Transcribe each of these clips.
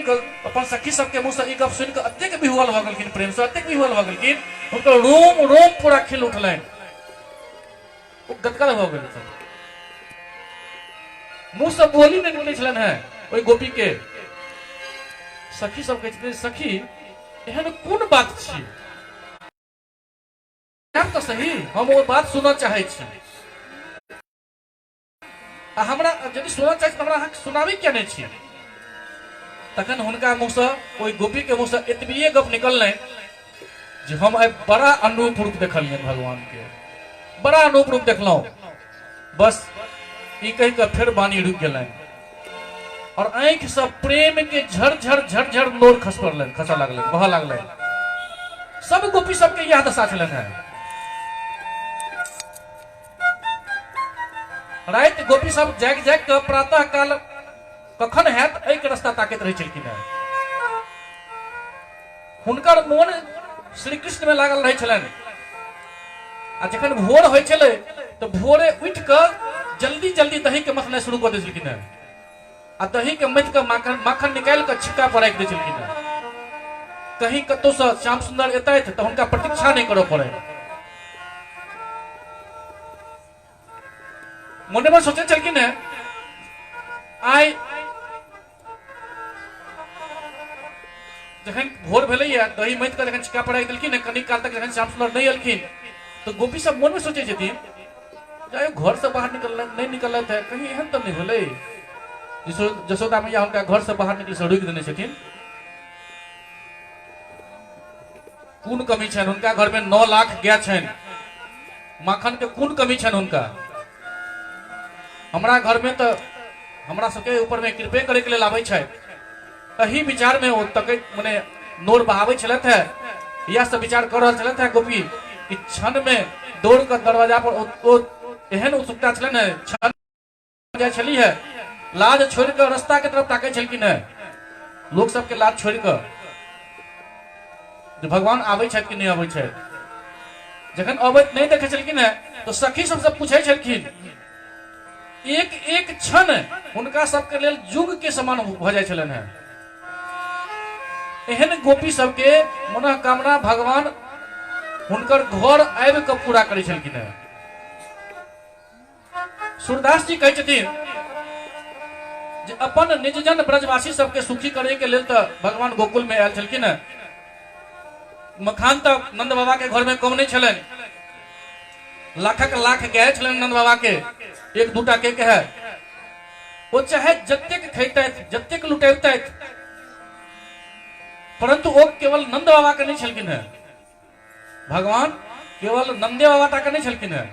अपन सखी सबके मुँह से ई गप सुन के अतेक विह्वल भ गेलखिन, प्रेम से अतेक विह्वल भ गेलखिन, उनकर रोम रोम पूरा खिल उठलनि, वो गदगद भ गेल, मुँह से बोली नहीं निकलै छलनि है ओई गोपी के। सखी सब कहै छथिन, सखी एहन कोन बात छी, तो सही हम वो बात सुनना चाहे छी, हमरा यदि सुनना चाहे तो हमरा सुनाबी क्या नहीं छी। तखन हुनका मुँह से ओई गोपी के मुँह से एतबिए गप निकललै जे हम आइ बड़ा अनूप रूप देखलियनि भगवान के, बड़ा अनूप रूप देखलहुं। बस ई कह के फिर बानी रुक गेलनि और आंख से प्रेम के झरझर झरझर नोर खस पड़लनि, खसा लगलनि, बह लगलनि। सब गोपी सबके यह दशा छलनि है। रात गोपी सब जाग जाग के प्रातः काल कखन हैत एहि के रास्ता ताकैत रहै छलखिन है। हुनकर मोन श्री कृष्ण में लागल रहै छलनि। आ जखन भोर होइ छलै तो भोरे उठ के जल्दी जल्दी दही के मथनाइ शुरू कर दै छलखिन है। आ दही के मथ के माखन निकाल के छिक्का पर राखि दै छलखिन है। कहीं कतौ से श्याम सुंदर एतैथ तो हुनका प्रतीक्षा नहीं करऽ पड़े। मोने में सोचे छलखिन है आइ जखन भोर भेलैया दही मथ के जखन छिक्का पर राखि देलखिन है, कनी काल तक जखन श्याम सुंदर नहीं एलखिन तो गोपी सब मन में सोचे छथिन जाए घर से बाहर नहीं निकलत है, कहीं एहन तो नहीं होले। जसोदा मैया उनका घर से बाहर निकले से रोक देने छथिन। कौन कमी छन उनका घर में 9 लाख गाय छन, माखन के कौन कमी छन उनका। हमरा घर में तो हमरा सबके ऊपर में कृपे करे के लिए आबै छै। एही विचार में ओ तक मने नोर बहाबै छलथ है, या सब विचार कर रहल छलथ है गोपी कि क्षण में दौड़ कर दरवाजा पर ओ एहन उत्सुकता छलन है, क्षण जाय छली है, लाज छोड़ कर रास्ता के तरफ ताकै छलखिन है। लोग सबके लाज छोड़ कर जो भगवान आबै छथि कि नहीं आबै छथि। जखन अबैत नहीं देखे छलखिन है तो सखी सबसे पूछै छलखिन, एक एक क्षण उनका सबके लेल युग के समान भ जाय छलन है। एहन गोपी सबके मनोकामना भगवान हुनकर घर आबि के पूरा करै छलखिन है। सूरदास जी कहै छथिन जे अपन निजजन ब्रजवासी सबके सुखी करे के लेल तो भगवान गोकुल में आयल छलखिन है। मखान तो नंद बाबा के घर में कम नहीं छलन, लाखक लाख गाय छलन नंद बाबा के, एक दूटा के है। वो चाहे जतेक खैतैथ जतेक लुटैतैथ, परंतु वो केवल नंद बाबा के नहीं छलखिन है। भगवान केवल नंदे बाबा टा के नहीं छलखिन है,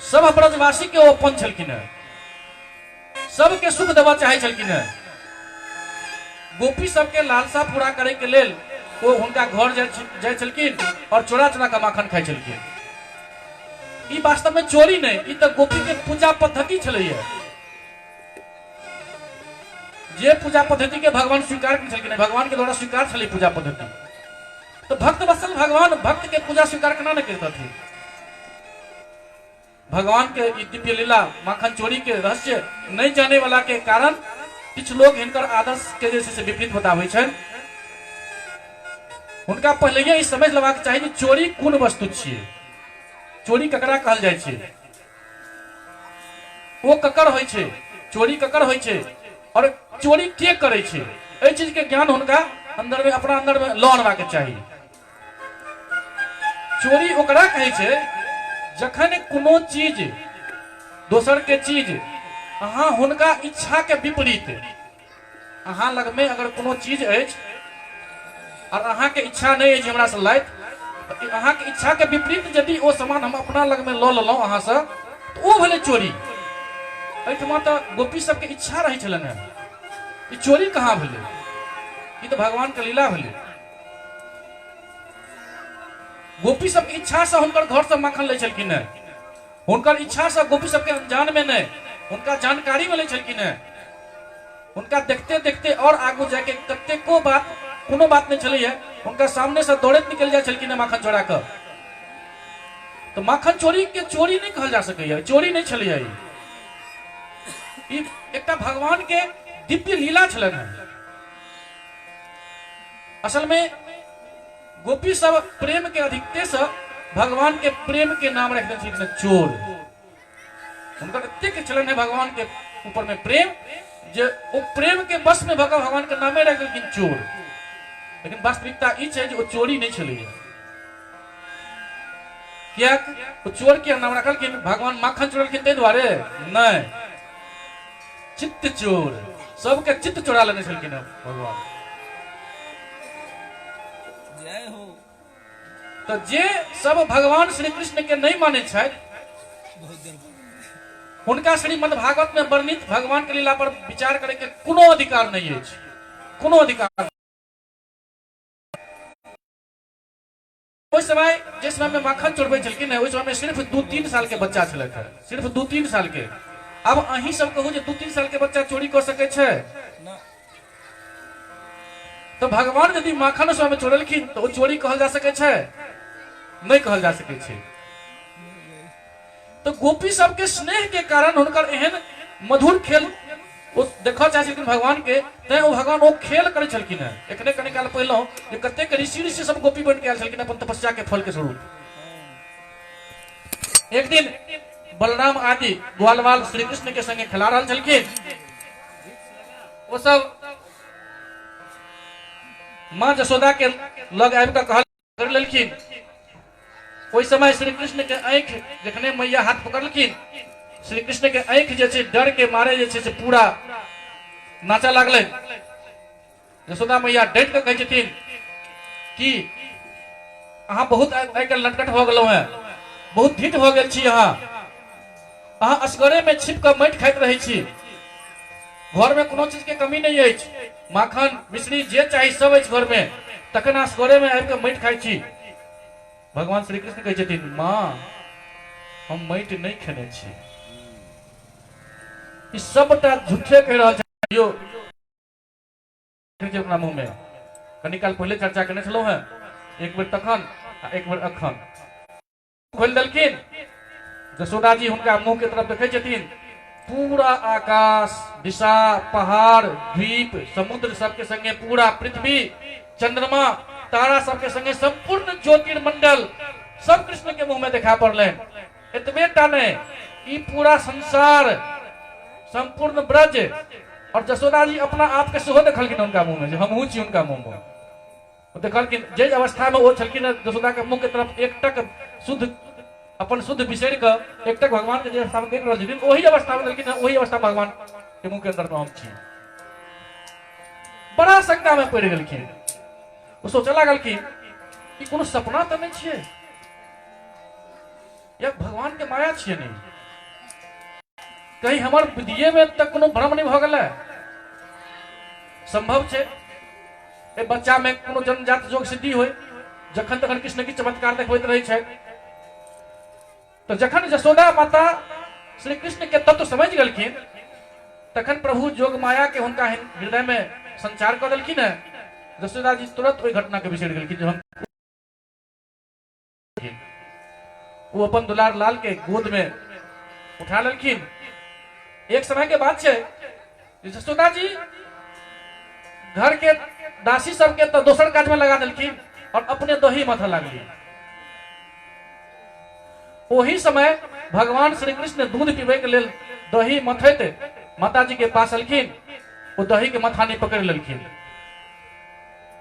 सब ब्रजवासी के वो अपन छलखिन है, सबके सुख देवा चाहे छलखिन है। गोपी सबके लालसा पूरा करे के लेल वो हुनका घर जाय छलखिन और चोरा चोरा के माखन खाय छलखिन। ई वास्तव में चोरी नहीं, ई तो गोपी के पूजा पद्धति छलैया, जे पूजा पद्धति के भगवान स्वीकार कर छलखिन, भगवान के द्वारा स्वीकार छलै पूजा पद्धति। तो भक्त वत्सल भगवान भक्त के पूजा स्वीकार केना नहीं करता थे। भगवान के दिव्य लीला माखन चोरी के रहस्य नहीं जाने वाला के कारण कुछ लोग हिनकर आदर्श के जैसे से विपरीत बताबै छन। उनका पहले ही समझ लेबाक चाही कि चोरी कोन वस्तु छियै, चोरी ककरा कहल जाइ छै, वो ककर होइ छै, चोरी ककर होइ छै और चोरी के करे छै, एहि चीज के ज्ञान हुनका अंदर में अपना अंदर में लऽ आनबाक चाही। चोरी ओकरा कहै छै जखन कोनो चीज दोसर के चीज अहाँ हुनका इच्छा के विपरीत, अहाँ लग में अगर कोनो चीज अछि और अहाँ के इच्छा नहीं है हमरा से लैत, अहाँ के इच्छा के विपरीत यदि वो सामान हम अपना लग में लऽ लेलहुँ अहाँ से तो वो भेलै चोरी। एहिठमा तो गोपी सबके इच्छा रही छलन है, ई चोरी कहाँ भेलै, ई तो भगवान के लीला भेलै। गोपी सबके इच्छा से हुनकर घर से माखन ले छलखिन है, हुनकर इच्छा से गोपी सबके अनजान में नहीं, उनका जानकारी में ले छलखिन है। उनका देखते देखते और आगू जाके कतेको बात कोनो बात नहीं चली है, उनका सामने से दौड़त निकल जाए छलखिन है माखन चोरा कर। तो माखन चोरी के चोरी नहीं कहल जा सकै, चोरी नहीं छलै। एकटा भगवान के दिव्य लीला छलन है। असल में गोपी सब प्रेम के अधिकते से भगवान के प्रेम के नाम रख देते चोर। उनका एतेक चलन है भगवान के ऊपर में प्रेम, जो वो प्रेम के बस में भगवान के नामे रख देलखिन चोर। लेकिन वास्तविकता ई है जो चोरी नहीं चले। क्या वो चोर के नाम रखलखिन भगवान माखन चोरलखिन ते द्वारे नहीं, चित्त चोर, सबके चित्त चोरा लेने छलखिन भगवान। जय हो। तो जे सब भगवान श्री कृष्ण के नहीं माने छथि, बहुत दिन उनका श्रीमद् भागवत में वर्णित भगवान के लीला पर विचार करे के कोनो अधिकार नहीं है, कोनो अधिकार। उस समय जिस समय में माखन चोरबे छलखिन है, उस समय में सिर्फ 2-3 साल के बच्चा छलक है, सिर्फ 2-3 साल के। अब अहीं सब कहू जे 2-3 साल के बच्चा चोरी कर सके छे ना। तो भगवान यदि माखन उस समय में चोरलखिन तो वो चोरी कहल जा सके छे? नहीं कहल जा सके छे। तो गोपी सब के स्नेह के कारण हुनकर एहन मधुर खेल वो देखा चाहे छलखिन भगवान के, तै वो भगवान वो खेल करे छलखिन है। एखने कने काल पहले जे कतेक ऋषि सब गोपी बन के आयल छलखिन अपन तपस्या के फल के स्वरूप। एक दिन बलराम आदि ग्वालवाल श्री कृष्ण के संगे खिला रहा छलखिन। वो सब मां जसोदा के लग आबि कऽ कहल कर लेलखिन। ओहि समय श्री कृष्ण के आंख जखने मैया हाथ पकड़लखिन, श्री कृष्ण के आंख जे छै डर के मारे जे छै से पूरा नाचा लागलै। जसोदा मैया डट के कहै छथिन कि अहाँ बहुत आइ काल्हि नटखट भऽ गेलहुँ हैं, बहुत ढीठ भऽ गेल छी अहाँ असगरे में छिप कऽ माटि खाइत रहै छी, घर में कोनो चीज के कमी नहीं अछि, माखन मिश्री जे चाही सब अछि घर में, तखन असगरे में आबि कऽ माटि खाइ छी। भगवान श्री कृष्ण कहै छथिन माँ हम माटि नहीं खेने छी, ई सबटा झूठे कहि रहल छै यो अपना मुंह में। कनी काल पहले चर्चा करने छलहुँ हैं, एक बेर तखन आ एक बेर अखन खोलि देलखिन। जसोदा जी हुनका मुंह के तरफ देखै छथिन, पूरा आकाश, दिशा, पहाड़, द्वीप, समुद्र सबके संगे पूरा पृथ्वी, चंद्रमा, तारा सबके संगे संपूर्ण ज्योतिर्मंडल सब कृष्ण के मुंह में देखा पड़ले। एतबे टा नहीं, ई पूरा संसार, संपूर्ण ब्रज, और जसोदा जी अपना आप के सेहो देखलखिन उनका मुंह में, हमहू छी उनका मुंह में। वो देखलखिन जे अवस्था में वो छलखिन जसोदा के मुंह के तरफ एकटक शुद्ध अपन शुद्ध बिसरि कऽ एकटक भगवान के जे अवस्था में देख रहल छथिन, वही अवस्था में देलखिन, वही अवस्था भगवान के मुंह के अंदर में हम छी। बड़ा शंका में पड़ि गेलखिन। वो सोचे लागलखिन कि कोनो सपना तो नहीं छियै, या भगवान के माया छियै नहीं, कहीं हमर बुद्धिये में तक कोनो भ्रम नहीं भ गेलै। संभव छै ए बच्चा में कोनो जन्मजात जोग सिद्धि होय, जखन तखन कृष्ण की चमत्कार देखबैत रहै छै। तो जखन जसोदा माता श्री कृष्ण के तत्व समझ गेलखिन, तखन प्रभु जोग माया के हुनका हृदय में संचार कर देलखिन है। जसोदा जी तुरंत ओहि घटना के बिसरि गेलखिन, जो हम वो अपन दुलार लाल के गोद में उठा लेलखिन। एक समय के बात छै, जसोदा जी घर के दासी सबके तो दोसर काज में लगा देलखिन और अपने दही मथा लागली। वही समय भगवान श्री कृष्ण दूध पीबे के लेल दही मथैत माता जी के पास अलखिन, वो दही के मथानी पकड़ लेलखिन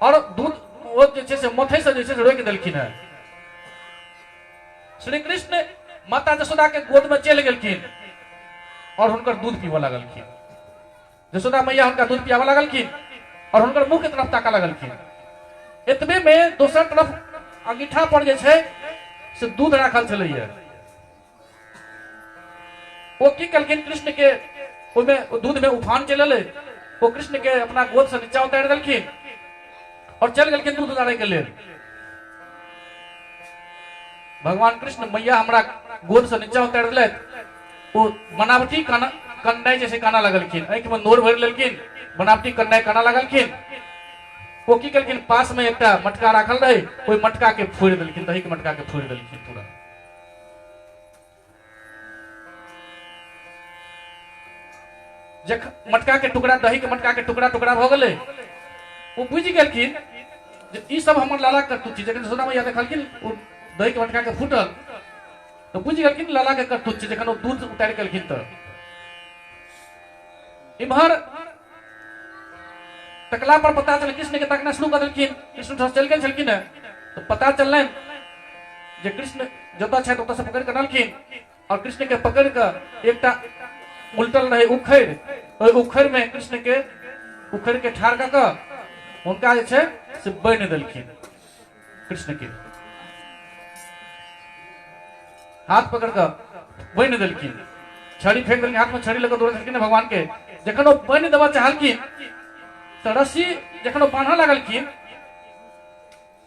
और दूध वो जे से मथे से जैसे रोक देलखिन है। श्री कृष्ण माता जसोदा के गोद में चल गेलखिन और हुनकर दूध पीबे लगलखिन। जसोदा मैया हुनका दूध पियाबे लगलखिन और हुनकर मुंह के तरफ ताका लगलखिन। एतबे में दोसर तरफ अंगीठा पर जे छै से दूध राखल छलैया। वो की कलखिन, कृष्ण के ओमे दूध में उफान चलले, वो कृष्ण के अपना गोद से नीचा उतार देलखिन और चल गेलखिन दूध उतारे के लेल। भगवान कृष्ण मैया हमरा गोद से नीचा उतार दिले, वो बनावटी कन्नाई जैसे काना लगलखिन, आंख में नोर भर लेलखिन, बनावटी कन्नाई काना लगलखिन। वो की कलखिन, पास में एक मटका राखल रहे, ओहि मटका के फोड़ देलखिन, दही के मटका के फोड़ देलखिन पूरा। मटका के टुकड़ा, दही के मटका के टुकड़ा टुकड़ा भ गेलै, वो बुझि गेलखिन जे ई सब हमर लाला करतूत छी। जखन यशोदा मैया देखलखिन ओ दही के मटका के फूटल तो बुझि गेलखिन लाला के करतूत छी। जखन ओ दूध उतारि गेलखिन तो इम्हर तकला पर पता चल, कृष्ण के तकना शुरू कर देलखिन। कृष्ण चल गेल छलखिन तो पता चललनि जे कृष्ण जतऽ छथि ओतऽ से पकड़ि कऽ अनलखिन और कृष्ण के पकड़ि कऽ एकटा उल्टल रहे उखड़ि, ओहि उखड़ि में कृष्ण के उखड़ि के ठाढ़ कऽ कऽ हुनका जे छै से बान्हि देलखिन। कृष्ण के हाथ पकड़ कऽ बान्हि देलखिन, छड़ी फेंक देलखिन, हाथ में छड़ी लऽ कऽ दौड़ै छलखिन भगवान के। जखन ओ बान्हि देबऽ चाहलखिन तो रस्सी जखन ओ बान्हऽ लागलखिन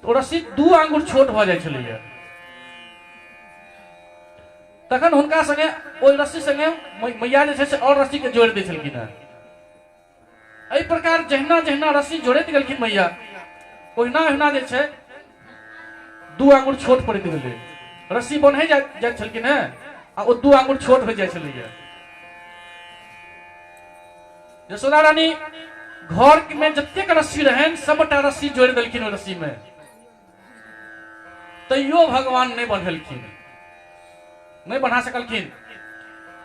तो रस्सी 2 आंगुर छोट भऽ जाइ छलैया। तखन हुनका संगे ओहि रस्सी संगे मैया जे छै से और रस्सी के जोड़ि दै छलखिन हेँ। एहि प्रकार जहिना जहिना रस्सी जोड़ैत गेलखिन मैया, ओहिना ओहिना जे छै 2 आंगुर छोट पड़ैत गेलै। रस्सी बन्है जाइत छलखिन हेँ आ ओ 2 आंगुर छोट हो जाइ छलैया। यशोदा रानी घर में जतेक रस्सी रहनि सबटा रस्सी जोड़ि देलखिन ओहि रस्सी में, तैयो भगवान नहीं बन्हेलखिन, नहीं बन्हा सकलखिन।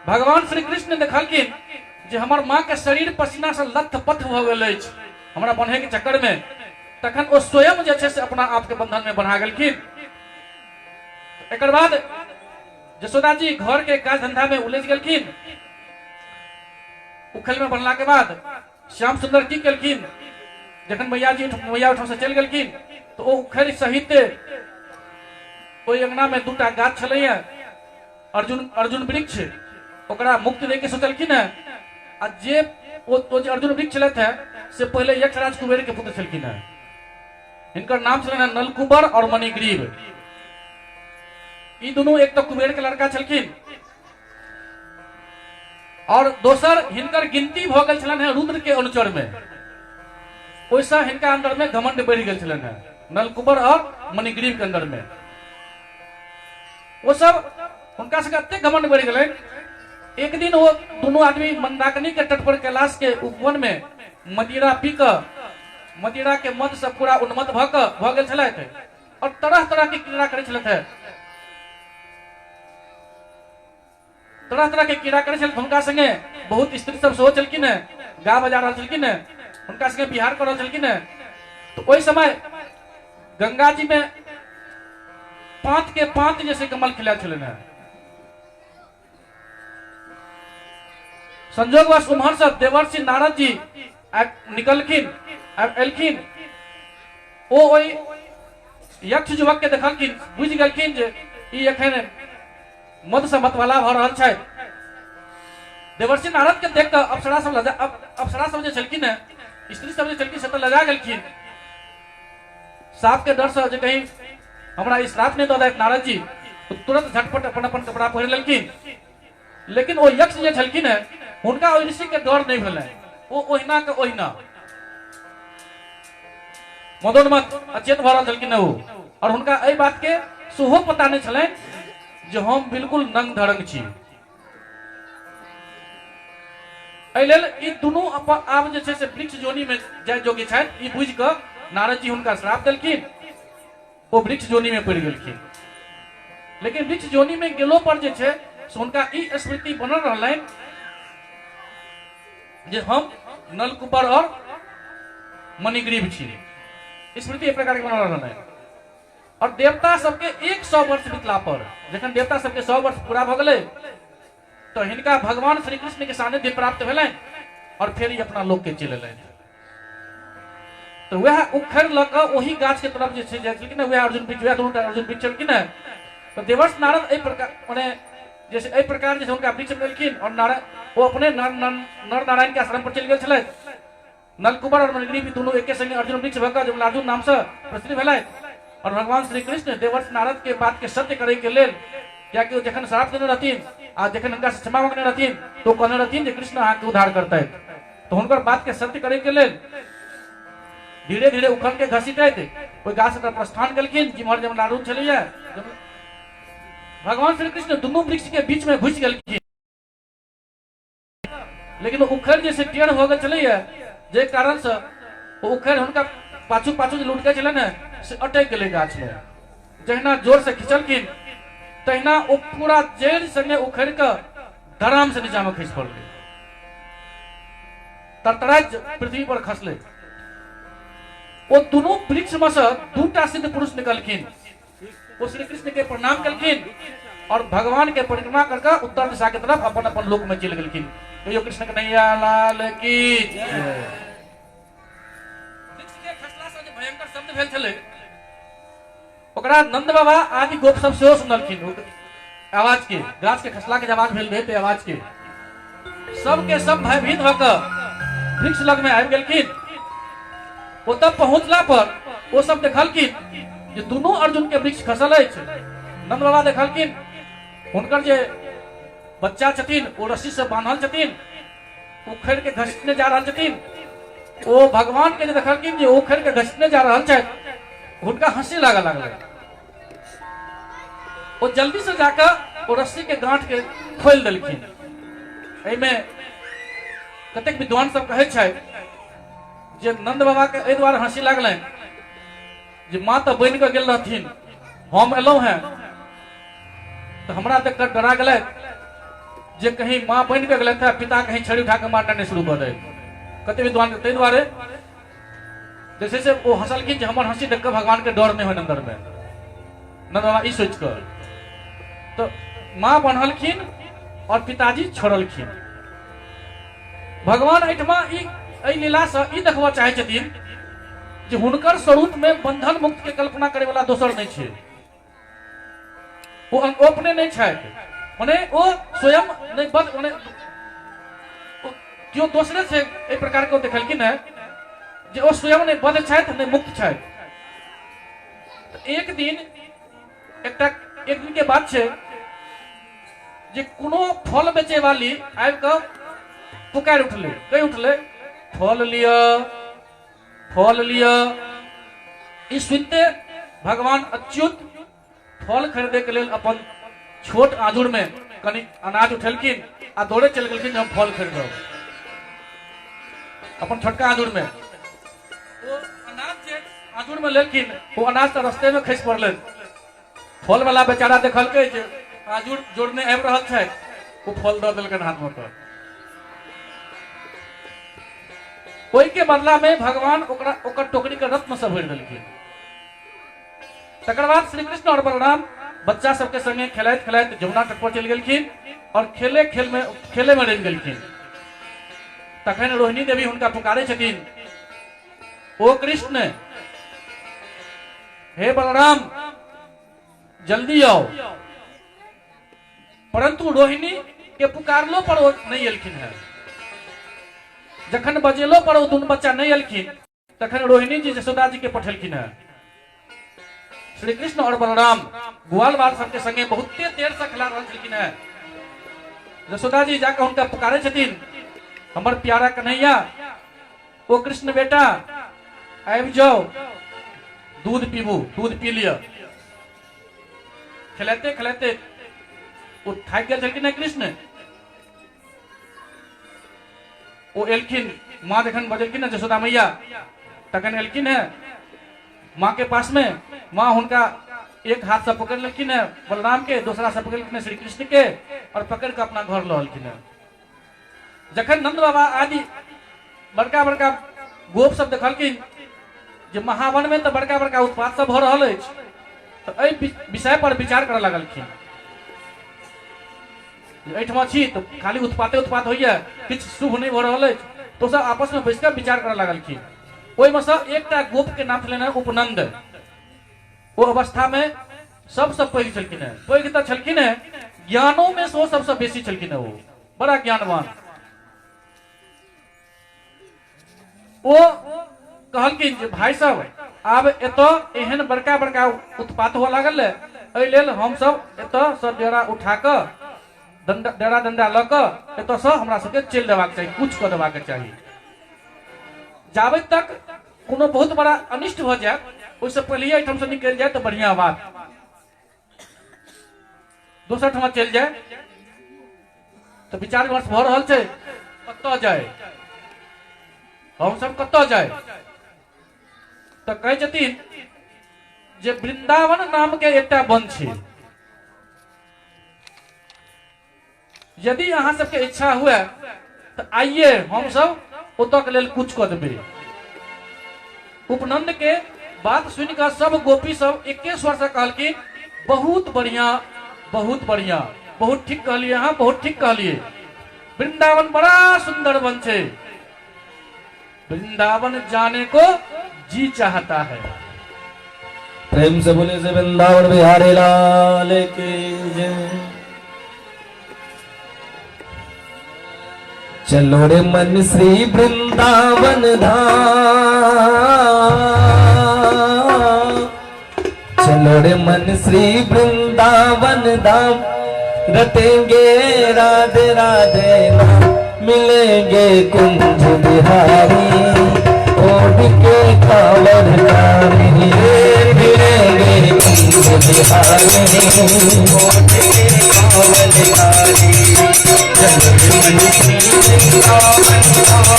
भगवान श्री कृष्ण देखलखिन जे हमर माँ के शरीर पसीना से लथपथ भ गेल अछि हमरा बन्हे के चक्कर में, तखन ओ स्वयं जे छै से अपना आप के बंधन में बन्हा गेलखिन। एकर बाद यशोदा जी घर के काज धंधा में उलझ गेलखिन। उखल में बनला के बाद श्याम सुंदर की केलखिन, जखन मैया ओठाम से चल गेलखिन तो ओ उखड़ सहित ओहि अंगना में 2टा गाछ छलैया, अर्जुन वृक्ष, ओकरा मुक्ति दे के सोचलखिन है। आ जे अर्जुन वृक्ष छलथि है से पहले यक्षराज कुबेर के पुत्र छलखिन है। हिनकर नाम छलनि नलकुबर और मणिग्रीव। ई दुनू एक तो कुबेर के लड़का छलखिन और दोसर हिनकर गिनती भ गेल छलनि है रुद्र के अनुचर में। ओइसा हिनका अंदर में घमंड बढ़ि गेल छलनि है, नलकुबर और मणिग्रीव के अंदर में। वो सब उनका से अत्ते घमंड बढ़ गए। एक दिन वो दोनों आदमी मंदाकिनी के तट पर कैलाश के उपवन में मदिरा पी कर, मदिरा के मद से पूरा उन्मत्त भ गेल छलथि और तरह तरह के क्रीड़ा करै छलथि, तरह तरह के क्रीड़ा करै छलथि। हुनका संगे बहुत स्त्री सब सेहो छलखिन है, गा बजा रहल छलखिन है, हुनका संगे बिहार कर रहल छलखिन है। तो ओहि समय गंगा जी में 5 के 5 जैसे कमल खिला छलन है। संजोगवश उम्हर से देवर्षि नारद जी निकलखिन, एलखिन। ओ यक्ष युवक के देखलखिन, बुझ गेलखिन जे ई एखन मद से मतवाला भ रहल छै। देवर्षि नारद के देख कऽ अप्सरा सब जे छलखिन है, स्त्री सब जे छलखिन से तऽ लजा गेलखिन। साप के डर से जे कहीं हमरा ई श्राप नहीं दऽ दैत नारद जी, तो तुरंत झटपट अपन अपन कपड़ा पहिर लेलखिन। लेकिन ओ यक्ष जे छलखिन है हुनका ओहि ऋषि के डर नहीं भेलनि, ओ ओहिना के ओहिना मदोन्मत्त अचेत भ रहल छलखिन ओ। और हुनका एहि बात के सेहो पता नहीं छलनि जे हम बिल्कुल नंग धड़ंग छी। एहि लेल ई दुनू आब जे छै से वृक्ष जोनी में जाय जोगी छथि, ई बुझि कऽ नारद जी हुनका श्राप देलखिन। वो वृक्ष जोनी में पड़ गेलखिन। लेकिन वृक्ष जोनी में गेलो पर जे छै से हुनका ई स्मृति बनल रहलनि जे हम नलकुबर और मणिग्रीव छी। स्मृति एक प्रकार के बनल रहलनि। और देवता सबके 100 वर्ष बीतला पर, जखन देवता सबके 100 वर्ष पूरा भ गेलै तो हिनका भगवान श्री कृष्ण के सानिध्य प्राप्त भेलनि और फिर ई अपना लोक के चलि एलनि। तो वह उखड़ लऽ कऽ ओही गाछ के तरफ जे छै जाइ छलखिन, वह अर्जुन वृक्ष, वह दुनूटा अर्जुन वृक्ष छलखिन। तो देवर्षि नारद एहि प्रकार माने जैसे एहि प्रकार जे हुनका वृक्ष मिलखिन और नारायण वो अपने नर नारायण के आश्रम पर चलि गेल छलथि। नलकुबर और मणिग्रीव दुनू एके संगे अर्जुन वृक्ष भऽ कऽ जमलार्जुन नाम से प्रसिद्ध भेलथि। और भगवान श्री कृष्ण देवर्षि नारद के बात के सत्य करे के लेल, कियाकि जखन श्राप देने रहथिन आ जखन हुनका से क्षमा मांगने रहथिन तो कहने रहथिन जे कृष्ण अहाँके उद्धार करतथि। तो हुनकर बात के सत्य करे के लेल धीरे धीरे उखड़ के घसीटैत ओहि गाछ पर प्रस्थान केलखिन जिम्हर जमलार्जुन छलैया। भगवान श्री कृष्ण दुनू वृक्ष के बीच में घुसि गेलखिन लेकिन उखड़ जैसे टेढ़ हो गए चले जे कारण से उखड़ उनका पाछू पाछू लुट के चले ने से अटक गए गाछ में। जहिना जोर से खिंचलखिन तहिना वो पूरा जड़ संगे उखड़ के धराम से नीचा में खिंच पड़ल, तरतरा पृथ्वी पर खसले। वो दोनों वृक्ष में से दूटा सिद्ध पुरुष निकलखिन। वो श्री कृष्ण के प्रणाम कलखिन और भगवान के परिक्रमा करके उत्तर दिशा की तरफ अपन अपन लोक में चल गलखिन। यो कृष्ण कन्हैया लाल की वृक्ष के खसला से भयंकर शब्द भेल छले, ओकरा नंद बाबा आदि गोप सब सेहो सुनलखिन। आवाज के गाछ के खसला के आवाज भेल रहे आवाज के सब के सब भयभीत होकर वृक्ष लग में आबि गेलखिन। वो तब पहुंचला पर वो सब देखलखिन जे दोनों अर्जुन के वृक्ष खसल अछि। नंद बाबा देखलखिन हुनकर जे बच्चा छथिन वो रस्सी से बांधल छथिन, उखड़ के घसीटने जा रहल छथिन। वो भगवान के जे देखलखिन जे उखड़ के घसीटने जा रहल छथि, हुनका हंसी लागल। वो जल्दी से जाकर वो रस्सी के गांठ के खोल देलखिन। एहिमे कतेक विद्वान सब कहै छै जे नंद बाबा के एहि दुआरे हंसी लागलनि जे माँ तो बनि के गेल रहथिन, हम एलहुं हैं तो हमरा देख कर डरा गए जे कहीं माँ बनि के गलत है पिता कहीं छड़ी उठा के मारना नहीं शुरू कर दे। कते विद्वान के ताहि दुआरे जैसे से वो हंसलखिन जे हमर हंसी देख के भगवान के डर नहीं हो अंदर में। नंद बाबा ई सोच कर तो माँ बनहलखिन और पिताजी छोड़लखिन। भगवान एहिठमा ई लीला से ई देखबा चाहे छथिन जे हुनकर स्वरूप में बंधन मुक्त के कल्पना करे वाला दोसर नहीं छै। वो अपने नहीं छथि, माने वो स्वयं नहीं बद माने जो दूसरे से एक प्रकार के देखलखिन है जे वो स्वयं नहीं बद छथि नहीं मुक्त छथि। एक दिन के बात छै जे कोनो फल बेचे वाली आबि के पुकार उठले, कई उठले फल लिया। इस सुनते भगवान अच्युत फल खरीदे के लिए अपन छोट आजूर में कनी अनाज उठेलखिन आ दौड़े चल गेलखिन हम फल खरीदब। अपन छोटका आजूर में वो अनाज जे आजूर में लेलखिन वो अनाज तो रास्ते में खसि पड़ले। फल वाला बेचारा देखलकै जे आजूर जोड़ने आबि रहल छै, वो फल दऽ देलकनि हाथ में पर। ओहि के बदला में भगवान ओकर टोकरी के रत्न से भरि देलखिन। तकर बाद श्री कृष्ण और बलराम बच्चा सबके संगे खेलैत खेलैत जमुना तट पर चलि गेलखिन और खेले में रहि गेलखिन। तखन रोहिणी देवी हुनका पुकारे छथिन, ओ कृष्ण हे बलराम जल्दी आओ। परंतु रोहिणी के पुकारलो पर वो नहीं एलखिन है। जखन बजेलो पर वो दुनू बच्चा नहीं एलखिन तखन रोहिणी जी यशोदा जी के पठेलखिन है। श्री कृष्ण और बलराम ग्वाल बाल सबके संगे बहुते देर से खेला रहल छलखिन है। यशोदा जी जाकर उनका पुकारे छथिन, हमर प्यारा कन्हैया ओ कृष्ण बेटा आबि जाओ, दूध पीबू, दूध पी लिया। खिलाते खिलाते वो थाकि गेल छलखिन कृष्ण। वो एलखिन, माँ जखन बजेलखिन है यशोदा मैया तखन एलखिन है माँ के पास में। माँ हुनका एक हाथ से पकड़ लेलखिन है बलराम के, दूसरा से पकड़ लेलखिन श्री कृष्ण के और पकड़ के अपना घर लहलखिन है। जखन नंद बाबा आदि बड़का बड़का गोप सब देखलखिन जे महावन में तो बड़का बड़का उत्पात सब भ रहल अछि, तो एहि विषय पर विचार करऽ लगलखिन। एहिठमा छी तो खाली उत्पात होइए, किछु शुभ नहीं भ रहल अछि, तो सब आपस में बैस कर विचार करऽ लगलखिन। ओहिमे से एकटा गोप के नाम छलनि उपनंद। वो अवस्था में सबसे पैघ छलखिन है। पैघ तो छलखिन है, ज्ञानों में से सबसे बेसी छलखिन है। वो बड़ा ज्ञानवान। वो कहलखिन जे भाई साहब आब एतो एहन बड़का बड़का उत्पात हुआ लागल है, एहि लेल हम सब एतो सब डेरा उठा के डेरा डंडा ल के एतो से हमरा सबके चलि देबाक चाही, कुछ कऽ देबाक चाही। जाबे तक कोनो बहुत बड़ा अनिष्ट भ जाए उससे पहले एहिठाम से निकल जाए तो बढ़िया बात, दोसर ठाम चल जाए। तो विचार विमर्श भ रहल छै। कतऽ जाए, हम सब कतऽ जाए, तो कहे छथिन जे वृंदावन नाम के एकटा वन छै, यदि अहाँ सबके इच्छा हुए तो आइए हम सब ओतऽ के लेल कुछ कऽ देबै। उपनंद के बात सुन कर सब गोपी सब एके स्वर से कहलखिन बहुत बढ़िया, बहुत बढ़िया, बहुत ठीक कहलिए, अहाँ बहुत ठीक कहलिए, वृंदावन बड़ा सुंदर वन छै, वृंदावन जाने को जी चाहता है। प्रेम से बोले से वृंदावन बिहारी लाल की जय। चलो रे मन श्री वृंदावन धाम, चलो रे मन श्री वृंदावन धाम, रटेंगे राधे राधे नाम, मिलेंगे कुंज बिहारी, ओढ़ के कांवर धारी, मिलेंगे कुंज बिहारी, ओढ़ के कांवर धारी। चलो रे मन श्री वृंदावन धाम,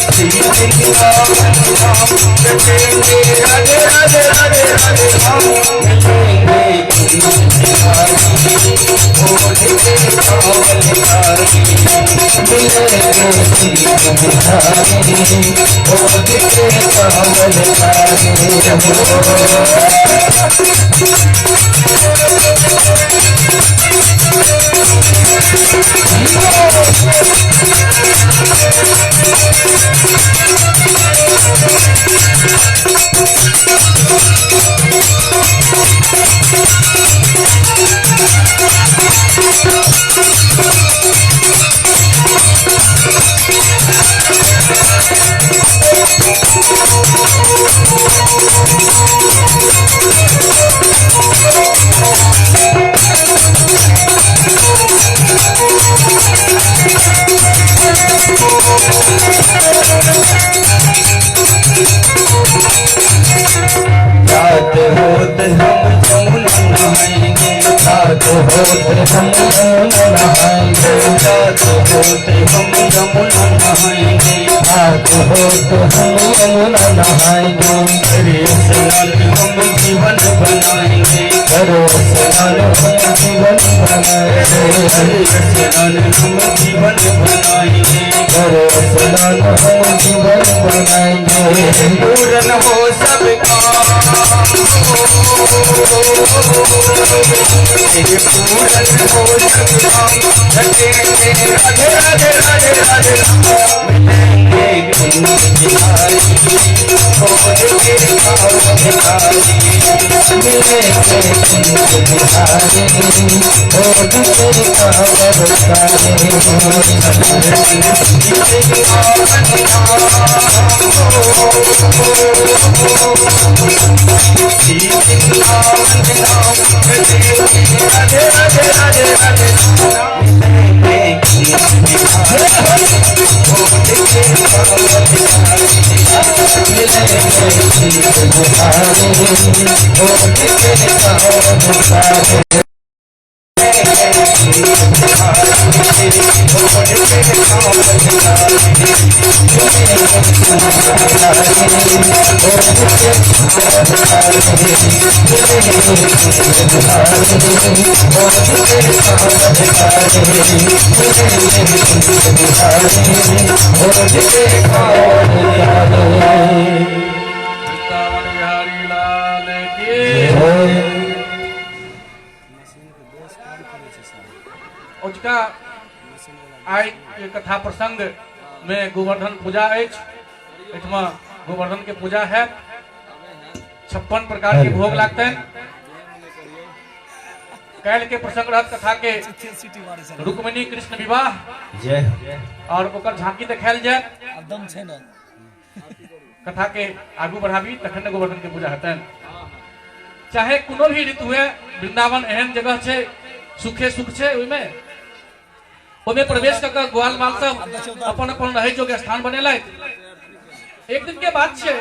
श्री वृंदावन धाम, रटेंगे राधे राधे राधे राधे नाम, मिलेंगे कुंज बिहारी, ओढ़ के कांवर धारी, मिलेंगे कुंज बिहारी, ओढ़ के कांवर रात होत हम जमुना नहाएंगे, रात होत हम जमुना नहाएंगे, रात होत हम जमुना नहाएंगे, रात होत हम जमुना नहाएंगे, करे स्नान हम जीवन बनाएंगे, करो स्नान हम जीवन बनाएंगे, स्नान हम जीवन बनाएंगे, करो स्नान हम जीवन बनाएंगे, पूर्ण हो सबका पूरन हो सबका, रटेंगे राधे राधे राधे राधे, मिलेंगे कुंज बिहारी, ओढ़ के कांवर धारी, मिलेंगे कुंज बिहारी, ओढ़ के कांवर धारी। राधे राधे राधे राधे वृंदावन बिहारी लाल की। उसका आई के कथा प्रसंग में गोवर्धन पूजा एठमा गोवर्धन के पूजा है, 56 प्रकार के भोग लगते हैं। कैल के प्रसंग रहत कथा के रुक्मिणी कृष्ण विवाह और ओकर झांकी देखायल जाए, कथा के आगू बढ़ाबी तखन गोवर्धन के पूजा हेतन। चाहे कोनो भी ऋतु है, वृंदावन एहन जगह छे, सुखे सुख छे, ओमे प्रवेश कर ग्वाल बाल सब अपन अपन रहे जोगे स्थान बनेलैथ। एक दिन के बात छे,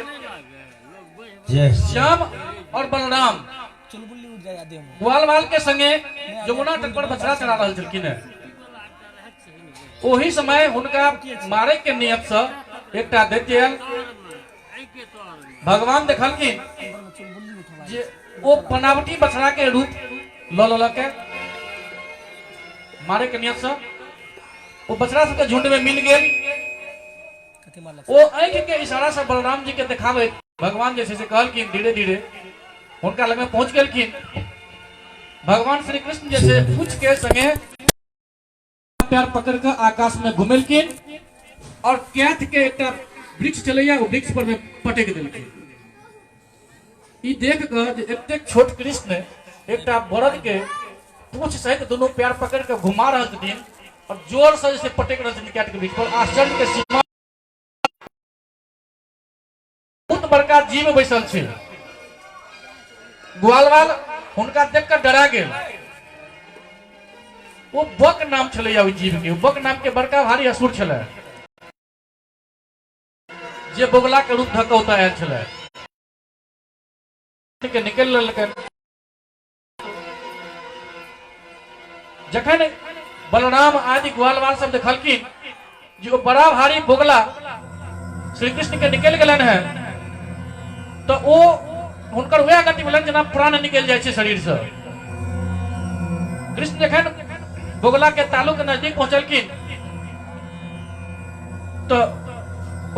श्याम और बलराम जाए आदि में ग्वाल वाल के संगे यमुना तट पर बछड़ा चढ़ा रहल छलखिन है। ओही समय हुनका मारे के नियत से एकटा दैत्य आयल। भगवान देखलखिन जे ओ बनावटी बछड़ा के रूप ल लेलकै मारे के नियत से। वो बछड़ा सबके झुंड में मिल गेल। कथी मारलक ओ आंखि के इशारा से बलराम जी के देखावे भगवान जैसे से कहलखिन धीरे धीरे उनका लग में पहुंच गेलखिन। भगवान श्री कृष्ण जैसे पूछ के संगे पैर पकड़ कर आकाश में घुमेलखिन और कैथ के एक वृक्ष चलैया वो वृक्ष पर में पटक देलखिन। ई देख कर एतेक छोट कृष्ण एक बरद के पूछ सहित दोनों पैर पकड़ के घुमा रहे छथिन और जोर से जैसे पटक रहे छथिन कैथ के वृक्ष पर। आश्चर्य के सीमा बहुत बड़का जीव बैसल छे। ग्वालवाल हुनका देख कर डरा गेल। वो बक नाम छलैया ओइ जीव के। बक नाम के बड़का भारी असुर छलै जे बोगला के रूप धऽ कऽ ओतऽ आयल छलै। के निकल लेलकै। जखन बलराम आदि ग्वालवाल सब देखलखिन जो बड़ा भारी बोगला श्री कृष्ण के निकल गेलन है तो ओ हुनकर वह गति भेलन जेना प्राण निकल जाय छै शरीर से। कृष्ण जखन बोगला के तालू के नजदीक पहुंचलखिन तो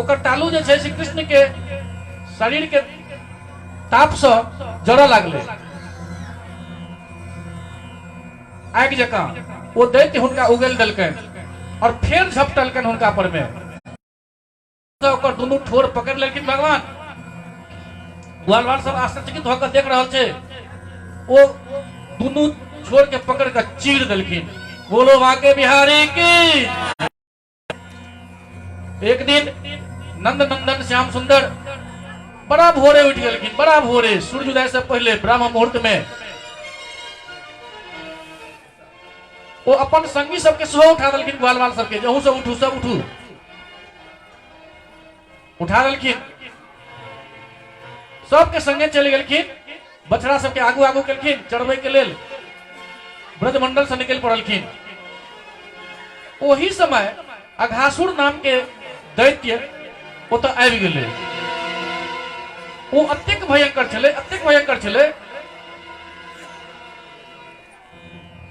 ओकर तालू जे छै श्री कृष्ण के शरीर के ताप से जरऽ लागले आग जकां। वो दैत्य हुनका उगल देलकन और फिर झपटलकन हुनका पर में। तो ओकर दुनू ठोर पकड़ लेलखिन भगवान। ग्वालवाल सब आश्चर्यचकित होकर देख रहल छे। वो दुनू छोड़ के पकड़ कर चीर देलखिन। बोलो वाके बिहारी की। एक दिन नंद नंदन श्याम सुंदर बड़ा भोरे उठ गेलखिन। बड़ा भोरे सूर्योदय से पहले ब्रह्म मुहूर्त में वो अपन संगी सबके सेहो उठा देलखिन। ग्वालवाल सबके जहू सब उठू सब उठू उठा देलखिन। सबके संगे चल गेलखिन। बछड़ा सबके आगू आगू केलखिन चढ़बै के लेल। ब्रजमंडल से निकल पड़लखिन। ओही समय अघासुर नाम के दैत्य ओतऽ आबि गेलै। वो अत्यंत भयंकर छलै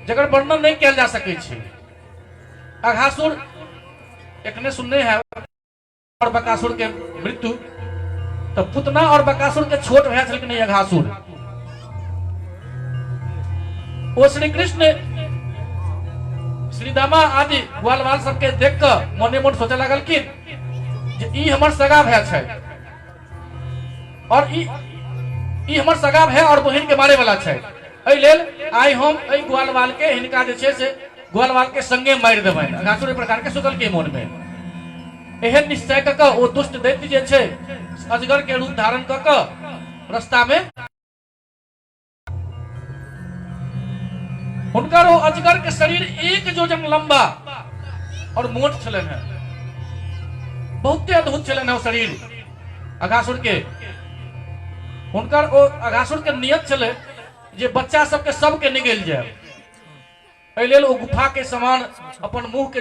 जकर वर्णन नहीं किया जा सकै छै। अघासुर एखने सुनने है और बकासुर के मृत्यु तो पुतना और बकासुर के छोट भाई छलखिन अघासुर। वो श्री कृष्ण श्रीदामा आदि ग्वालवाल सबके देख कर मोने मोन सोचे लगलखिन जे ई हमर सगा भाई छै और ई हमर सगा भाई और बहिन के मारे वाला छै। एहि लेल आइ हम एहि ग्वालवाल के हिनका जे छै से ग्वालवाल के संगे मारि देबनि। अघासुर एहि प्रकार के सोचल के मोन में एहन निश्चय क के ओ दुष्ट दैत्य जे छै अजगर के रूप धारण क के रास्ता में हुनकर ओ अजगर के शरीर 1 योजन लंबा और मोट छलन है। बहुते अद्भुत छलन है ओ शरीर अघासुर के। हुनकर ओ अघासुर के नियत छले जे बच्चा सबके सबके निगल जाए। एहि लेल ओ गुफा के समान अपन मुंह के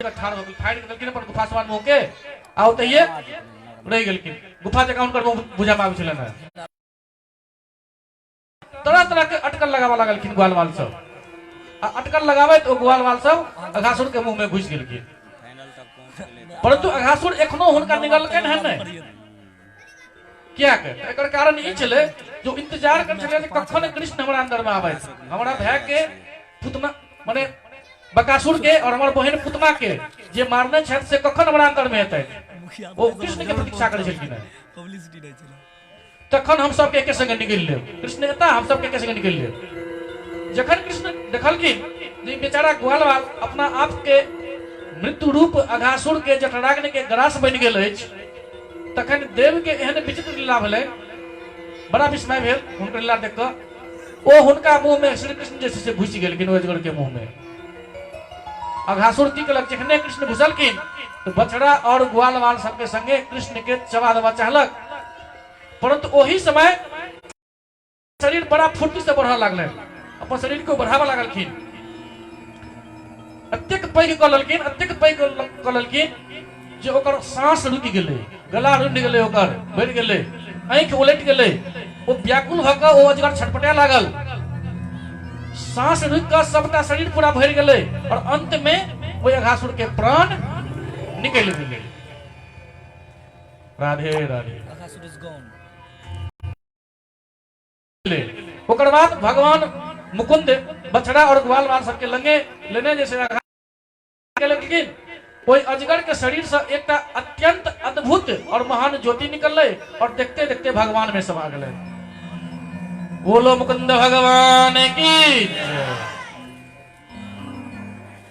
ठाड़ हो गेल फाड़ि देलखिन अपन गुफा समान मुंह के आ ओतहिए रहि गेलखिन। गुफा जकां हुनकर मुंह बुझा में आबै छलन है। तरह तरह के अटकल लगावा लगलखिन ग्वालवाल सब। आ अटकल लगावे तो ग्वालवाल सब अघासुर के मुंह में घुस गेलखिन। परंतु अघासुर एखनो हुनका निगलकन है नहीं। क्या के एकर कारण ई छले जो इंतजार कर छले कखन कृष्ण हमरा अंदर में आवे। हमरा भाई के पुतना माने बकासुर के और हमर बहिन पुतना के जे मारने छथि से कखन हमरा अंदर में हेतै। वो कृष्ण के प्रतीक्षा करै छलखिन। पब्लिसिटी नहीं चला तखन हम सब के एके संगे निकल लेब। कृष्ण एता हम सब के एके संगे निकल लेब। जखन कृष्ण देखलखिन जे बेचारा ग्वालवाल अपना आप के मृत्यु रूप अघासुर के जठराग्नि के ग्रास बन गेल अछि तखन देव के एहन विचित्र लीला भेलै। बड़ा विस्मय भेल हुनकर लीला देख कऽ। ओ हुनका मुंह में श्री कृष्ण जैसे से घुसि गेलखिन ओ अजगर के मुंह में। अघासुर की केलक जखने कृष्ण घुसलखिन तो बछड़ा और ग्वालवाल सबके संगे कृष्ण के चबा देबा चाहलक। परंतु ओही समय शरीर बड़ा फुर्ती से बढ़ा लगल, अपन शरीर को बढ़ावा लगलखिन, अत्यक पैघ कऽ लेलखिन, अत्यक पैघ कऽ लेलखिन जे ओकर सांस रुकि गेलै, गला रुंड गेलै, ओकर बढ़ि गेलै, आंखि उलटि गेलै, ओ व्याकुल भऽ कऽ ओ अजगर छटपटाए लागल, सांस रुकि कऽ सबटा शरीर पूरा भरि गेलै और अंत में ओहि अघासुर के प्राण निकलि गेलै। Radhe Radhe. Aghasur is gone. ओकर बाद भगवान मुकुंद बछड़ा और ग्वाल बाल सबके लंगे लेने जैसे लेकिन कोई अजगर के शरीर से एक अत्यंत अद्भुत और महान ज्योति निकल और देखते देखते भगवान में समा गए। बोलो मुकुंद भगवान की।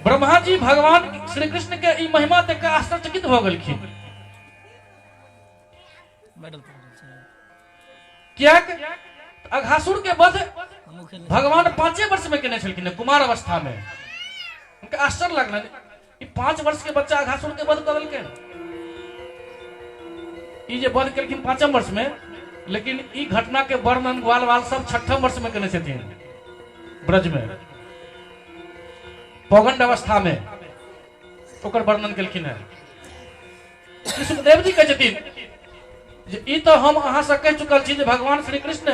ब्रह्मा जी भगवान श्री कृष्ण के ई महिमा देख आश्चर्यचकित भ गेलखिन। मेडल क्या अघासुर के वध भगवान 5 वर्ष में केने छलखिन, कुमार अवस्था में। उनके आश्चर्य लगल, 5 वर्ष के बच्चा अघासुर के वध कर देलकै। ई जे वध केलखिन 5 वर्ष में, लेकिन ई घटना के वर्णन ग्वाल वाल सब 6 वर्ष में केने छथिन, ब्रज में पौगंड अवस्था में ओकर वर्णन केलखिन है। सुखदेव जी कहै छथिन जे ई तो हम अहाँ से कह चुकल छी जे भगवान श्री कृष्ण